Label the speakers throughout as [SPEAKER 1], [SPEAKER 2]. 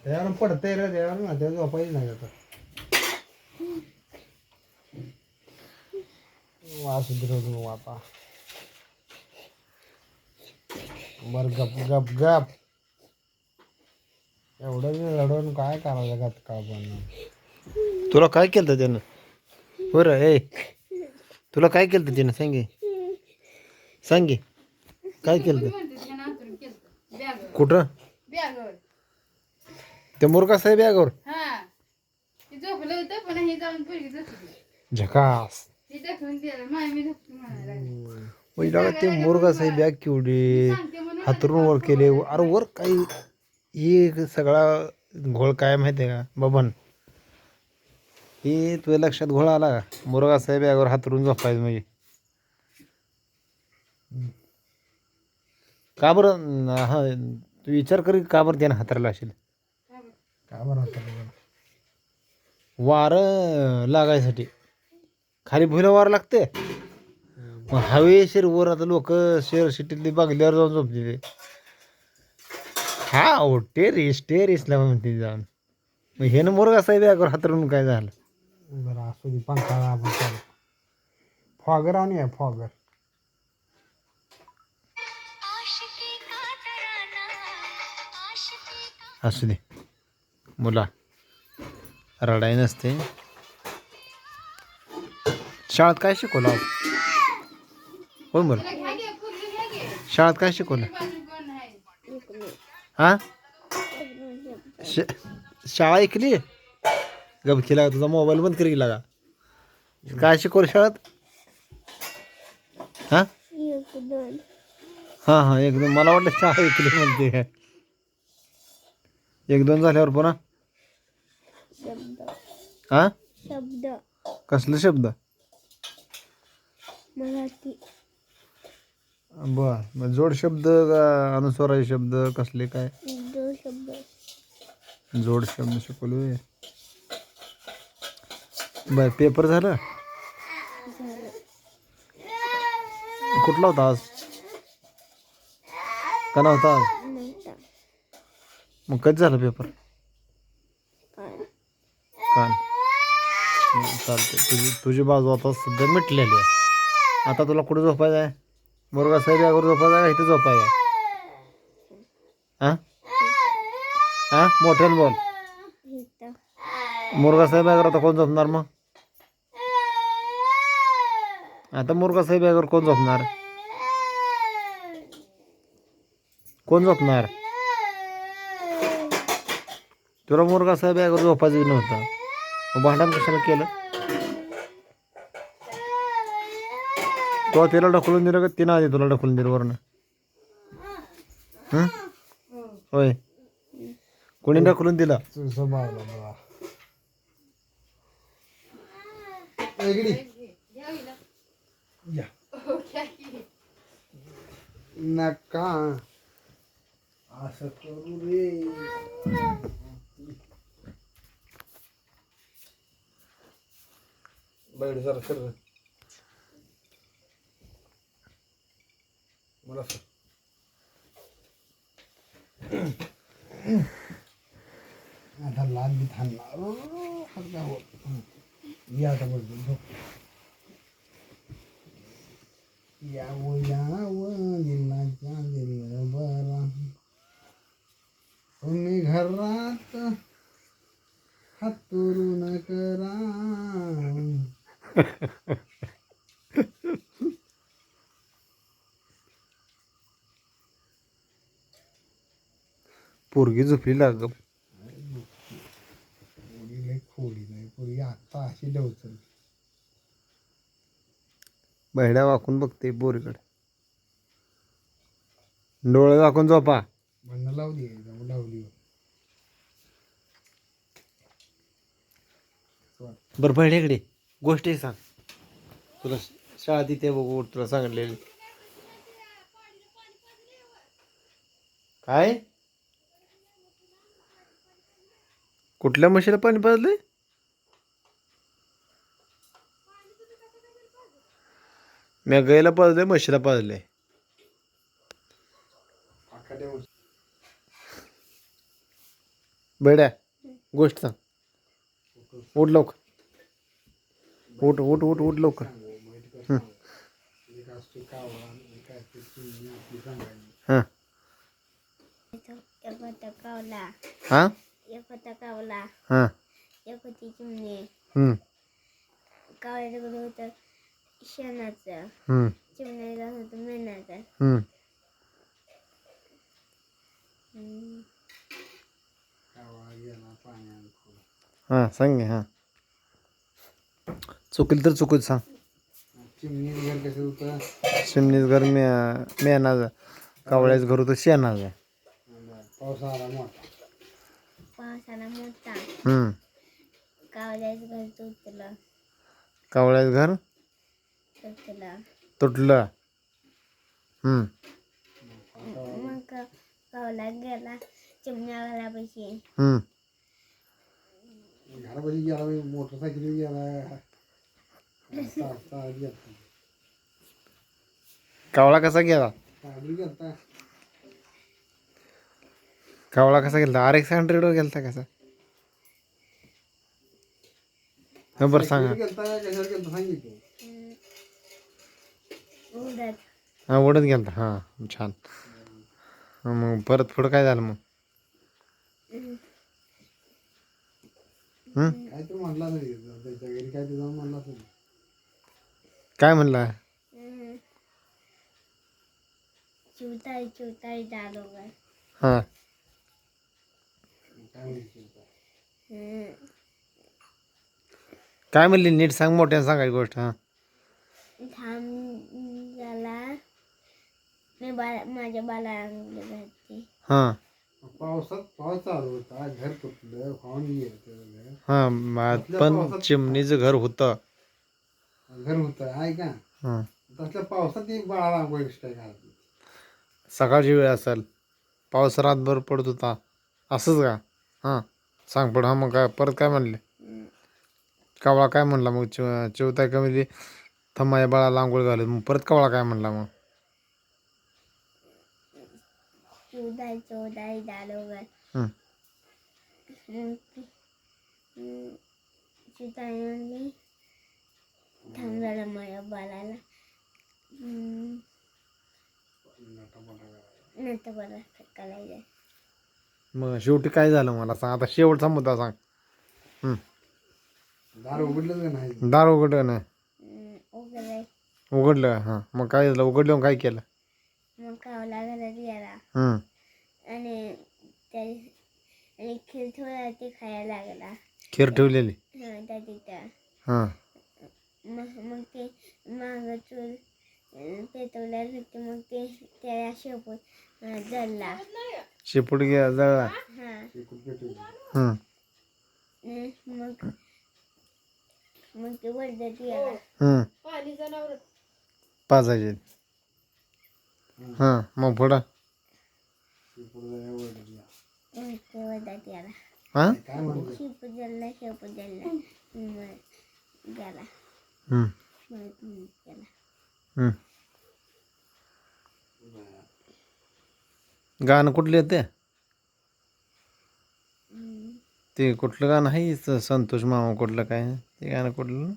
[SPEAKER 1] त्याच्यावर पडतंय रे त्याच्यावर ना त्या झोपायची नाही आता वास उतरवतो आता बर गप गप गप एवढं रडवून काय करायचं गप का पण
[SPEAKER 2] तुला काय केलं त्यानं बरं ए तुला काय केलं त्यानं सांगे सांगे काय केलं कुठं ते मुर्गा साहेब बॅगवर झकास ते मुर्गा साहेब बॅग केवढी हातरून वर केले अरे वर काही हे सगळा घोळ काय माहिती आहे का बबन हे तुझ्या लक्षात घोळ आला का मुर्गा साहेब बॅगवर हातरून झोपायचं म्हणजे का बरं हा तू विचार कर का बरं त्यानं हातरला असेल
[SPEAKER 1] का बरं आता
[SPEAKER 2] वारं लागायसाठी खाली भुईला वारं लागते मग हवेशीर वर आता लोक शेअर सिटीतली बघल्यावर जाऊन झोपते ते हा ओ टेरिसला म्हणते जाऊन मग हे ना मुर्गा साहेब बॅगवर हातरून काय झालं
[SPEAKER 1] बरं असू दे पंखा आपण चालू फॉगर आणि आहे फॉगर
[SPEAKER 2] असू दे मुला रडाई नसते शाळेत काय शिकवलं आज हो बरं शाळेत काय शिकवलं हा शाळा ऐकली गमकी लागा तुझा मोबाईल बंद करी लागा काय शिकवलं शाळेत हा हां हां एकदम मला वाटलं शाळा ऐकली म्हणते काय 1-2 झाल्यावर पुन्हा हा
[SPEAKER 3] शब्द
[SPEAKER 2] कसले शब्द
[SPEAKER 3] मराठी
[SPEAKER 2] बर मग जोड शब्द का अनुस्वाराचे शब्द कसले काय
[SPEAKER 3] जोड शब्द
[SPEAKER 2] जोड शब्द शिकवले बर पेपर झालं कुठला होता आज का नव्हता आज
[SPEAKER 3] नव्हता
[SPEAKER 2] मग कधी झालं पेपर काल चालते तुझी बाजू आता सध्या मिटलेली आहे आता तुला कुठे झोपायचं आहे मुर्गा साहेब यावर झोपायचं आहे का इथे झोपायचं आहे हां हां मोठ्यानं बोल मुर्गा साहेब यावर आता कोण झोपणार मग आता मुर्गा साहेब यावर कोण झोपणार कोण झोपणार तुला मुर्गा साहेब यावर झोपायचं नव्हतं मग भांडण कशाला केलं तो तिला ढकलून दिलं का तिनं आधी तुला ढकलून दिलं वरनं होय कोणी ढकलून दिला
[SPEAKER 1] तुझं बाळा बाळा इकडे या नका असं करू रे बाहेर जरा सर मला सर आता लाल बी थांबला या आता बोलतो यावं दिलाच्या दिल बरा तुम्ही घरात हातरून करा
[SPEAKER 2] पोरगी झोपली लाग
[SPEAKER 1] खोडी नाही पोरगी आता अशी डवचल
[SPEAKER 2] बहिड्या वाकून बघते पोरीकडे डोळे वाकून झोपा
[SPEAKER 1] म्हणणं लावली लावली
[SPEAKER 2] बरं बहिणीकडे गोष्ट एक सांग तुला शाळा तिथे बघू तुला सांगितलेली काय कुठल्या म्हशीला पाणी पाजलंय मी गायला पाजलंय म्हशीला पाजलंय बेड्या गोष्ट सांग. उठ लवकर. उठ उठ उठ उठ लवकर.
[SPEAKER 1] एक असतो कावळा एक असते चिमणी ती सांगायची.
[SPEAKER 2] हां
[SPEAKER 3] एक होता कावला,
[SPEAKER 2] हां
[SPEAKER 3] एक होता कावला,
[SPEAKER 2] हां
[SPEAKER 3] एक होती चिमणी.
[SPEAKER 2] हम्म,
[SPEAKER 3] कावळ्याचं घर होतं शेणाचं,
[SPEAKER 2] हम्म,
[SPEAKER 3] चिमण्याचं घर होतं मेणाचं.
[SPEAKER 2] हम्म.
[SPEAKER 1] कावळा गेला पाण्यात खोल.
[SPEAKER 2] हां सांग की. हां चुकली तर चुकूच सांग.
[SPEAKER 1] चिमणीचं घर कसं होतं?
[SPEAKER 2] चिमणीचं घर मेणाचं, कावळ्याचं घर होतं शेणाचं.
[SPEAKER 1] पाऊस आला मोठा.
[SPEAKER 3] पावसाला मोठा
[SPEAKER 2] हम्म.
[SPEAKER 3] कावळ्याचं घर तुटलं,
[SPEAKER 2] कावळ्याचं घर
[SPEAKER 3] तुटलं.
[SPEAKER 2] तुटलं. हम्म.
[SPEAKER 3] मग कावला गेला चिमण्या घरापाशी.
[SPEAKER 2] हम्म.
[SPEAKER 1] घरापाशी गेला मोटरसायकल गेला. चालत गेला.
[SPEAKER 2] कावळा कसा गेला?
[SPEAKER 1] चालत गेलता.
[SPEAKER 2] कावळा कसा गेला? RX-100 गेलता कसा? हं बरं सांगा.
[SPEAKER 1] सायकलीवर गेलता कशावर गेलता सांगितलं.
[SPEAKER 3] उडत
[SPEAKER 2] हां उडत गेलता. हां छान. मग परत पुढं काय झालं मग?
[SPEAKER 1] काय तर म्हणला नाही त्याच्या घरी काय ते जाऊन म्हणला नाही.
[SPEAKER 2] काय म्हणला?
[SPEAKER 3] चिवताळी चिवताळी झालो ग.
[SPEAKER 2] हां
[SPEAKER 1] काय म्हणते
[SPEAKER 2] काय म्हणली नीट सांग, मोठ्यानं सांगायची गोष्ट. हां
[SPEAKER 3] थांब झाला मी माझ्या बाला घातली.
[SPEAKER 2] हां
[SPEAKER 1] पाऊस चालू होता घर तुटलं खाऊन गेलं.
[SPEAKER 2] हां पण चिमणीचं घर होतं.
[SPEAKER 1] घर होतं आहे का
[SPEAKER 2] हां
[SPEAKER 1] तसल्या पावसात ती बाळा गोष्ट काय घालते.
[SPEAKER 2] सकाळची वेळ असेल, पाऊस रातभर पडत होता, असंच का? हां सांग पुढं. हां मग काय परत काय म्हणले? कावळा काय म्हणला मग? चिवताय का म्हणजे थम्माया बाळाला आंघोळ घालत. मग परत कावळा काय म्हणला मग?
[SPEAKER 3] चिवताळी चिवताळी झालो ग.
[SPEAKER 2] हं.
[SPEAKER 3] चिवताळी म्हणली थांब झाला माझ्या बाळाला नंतर बरं करायचं.
[SPEAKER 2] मग शेवटी काय झालं मला सांग. आता शेवटचा मुद्दा सांग.
[SPEAKER 1] दार उघडलं का नाही?
[SPEAKER 2] दार उघडलं नाही.
[SPEAKER 3] उघडलं.
[SPEAKER 2] उघडलं. हां मग काय झालं? उघडलं काय केलं?
[SPEAKER 3] मग कावला घरात गेला
[SPEAKER 2] हं.
[SPEAKER 3] आणि त्या आणि खीर थोडा ते खायला लागला.
[SPEAKER 2] खीर ठेवलेली.
[SPEAKER 3] हां त्या तिथं.
[SPEAKER 2] हां
[SPEAKER 3] मग ते मागं चूल पेटवल्यावर होते. मग ते त्याला शेपूट जळला.
[SPEAKER 2] शेपूट घ्या जळला.
[SPEAKER 3] हां
[SPEAKER 2] हं.
[SPEAKER 3] मग ते वरडत गेला.
[SPEAKER 2] हं. पाजायचे. हां मग पुढं?
[SPEAKER 3] मग ते वरडत गेला.
[SPEAKER 2] हां
[SPEAKER 1] काय म्हणते
[SPEAKER 3] शेपूट जळला शेपूट जळला मग गेला.
[SPEAKER 2] हं.
[SPEAKER 3] मग गेला.
[SPEAKER 2] हं. गाणं कुठलं येते? ते कुठलं गाणं आहे संतोष मामा कुठलं काय ते गाणं कुठलं?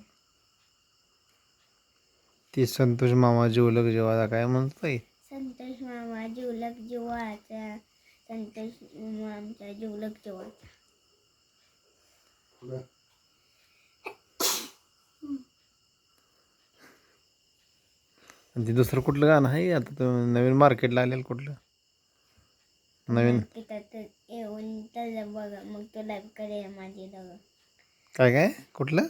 [SPEAKER 2] ते संतोष मामा जिवलग जेवाचा काय म्हणतोय?
[SPEAKER 3] संतोष मामा जिवलग जीवाचा. संतोष मामाचा जिवलग जीवाचा.
[SPEAKER 1] पुढं
[SPEAKER 2] आणि ते दुसरं कुठलं गाणं आहे आता ते नवीन मार्केटला आलेलं कुठलं नवीन?
[SPEAKER 3] मार्केटात येऊन तर बघ मग तुला करेल माझी दग.
[SPEAKER 2] काय काय कुठलं?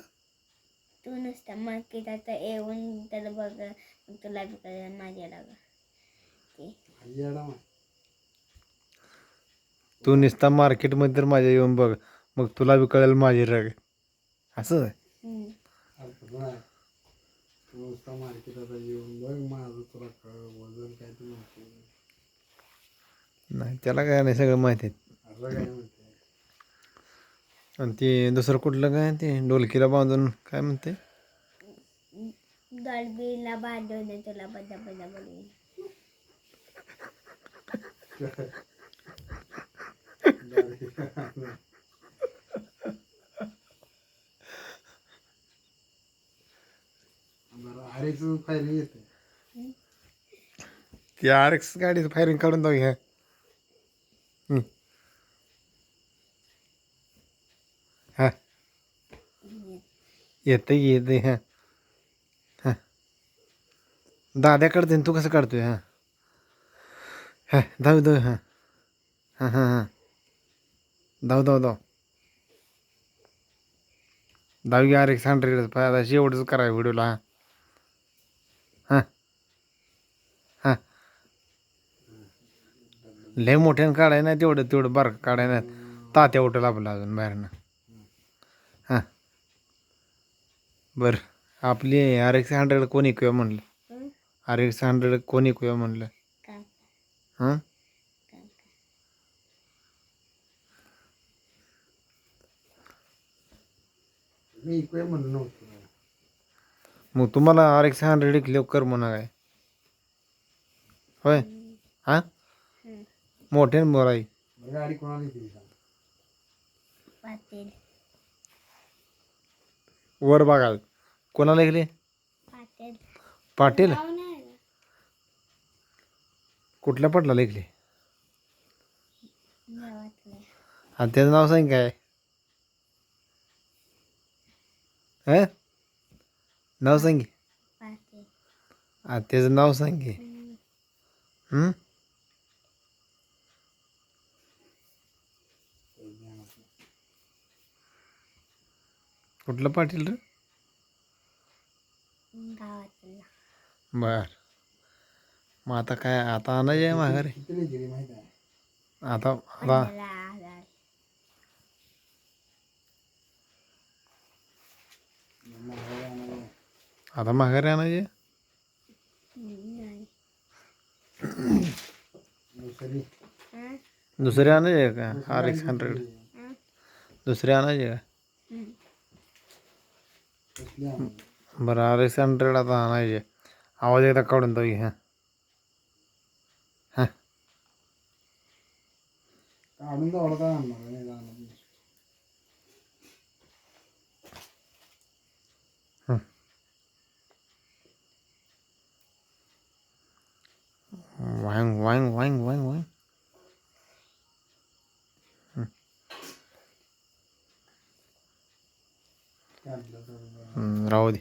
[SPEAKER 3] तू नुसतं मार्केटात येऊन तर बघ मग तुला करेल माझी दग.
[SPEAKER 1] येडा
[SPEAKER 2] तू नुसता मार्केटमध्ये तर माझ्या येऊन बघ मग तुला बी कळेल माझी रग. असं
[SPEAKER 1] नाही नुसता मार्केटात येऊन बघ माझं तुला वजन काय ते म्हणते.
[SPEAKER 2] नाही त्याला काय नाही सगळं माहिती आहे.
[SPEAKER 1] असं काय म्हणते.
[SPEAKER 2] आणि ते दुसरं कुठलं काय ते ढोलकीला बांधून काय म्हणते?
[SPEAKER 3] गडबीला बांधून तुला बदा बदा बोलून.
[SPEAKER 1] फायरिंग येते.
[SPEAKER 2] ती RX गाडीचं फायरिंग काढून जाऊ ह्या हा येतं येते हां हां दाद्या काढते तू कसं काढतोय हां हां धाव धाव हां हां हां हां धाव धाव धाव दहावी RX-100 पाहिजे एवढंच करायचं व्हिडिओला हां हां हां लय मोठ्यानं काढाय नाही तेवढं तेवढं बारकं काढाय नाही तात्या उठल आपलं अजून बाहेरनं हां बरं आपली RX-100 कोण ऐकूया म्हणलं RX-100 कोण ऐकूया म्हणलं
[SPEAKER 3] का
[SPEAKER 2] हां
[SPEAKER 1] मी इकडे म्हणलं नव्हतं.
[SPEAKER 2] मग तुम्हाला RX-100 ऐकल्यावर कर म्हणा काय होय हां मोठ्यानं बोलाय
[SPEAKER 1] गाडी कोणाला येते सांग.
[SPEAKER 3] पाटील
[SPEAKER 2] वर बघा कोणाला ऐकले
[SPEAKER 3] पाटील
[SPEAKER 2] पाटील
[SPEAKER 3] नाव नाही आलं.
[SPEAKER 2] कुठल्या पाटलाला ऐकले
[SPEAKER 3] गावातलं
[SPEAKER 2] आणि त्याचं नाव सांग काय हां नाव सांग की.
[SPEAKER 3] पाटील
[SPEAKER 2] त्याचं नाव सांग की कुठलं पाटील रे
[SPEAKER 3] गावातला
[SPEAKER 2] बर मग आता काय आता आणायचे आहे माघारी
[SPEAKER 1] किती नाही गेली माहिती आहे.
[SPEAKER 2] आता आता
[SPEAKER 3] 15,000
[SPEAKER 1] माघारी आणायला.
[SPEAKER 2] आता माघारी आणायचे
[SPEAKER 3] नाही
[SPEAKER 1] दुसरी
[SPEAKER 3] हां
[SPEAKER 2] दुसरे आणायचे का RX-100
[SPEAKER 3] हां
[SPEAKER 2] दुसरे आणायचे का
[SPEAKER 1] कसली आणायची.
[SPEAKER 2] बरं RX-100 आता आणायचे आवाज एकदा काढून जाऊ हां हां
[SPEAKER 1] काढून जावं काय आणणार नाही जाणार नाही.
[SPEAKER 2] वांग वांग वांग वांग वांग
[SPEAKER 1] काढलं तर
[SPEAKER 2] राहू दे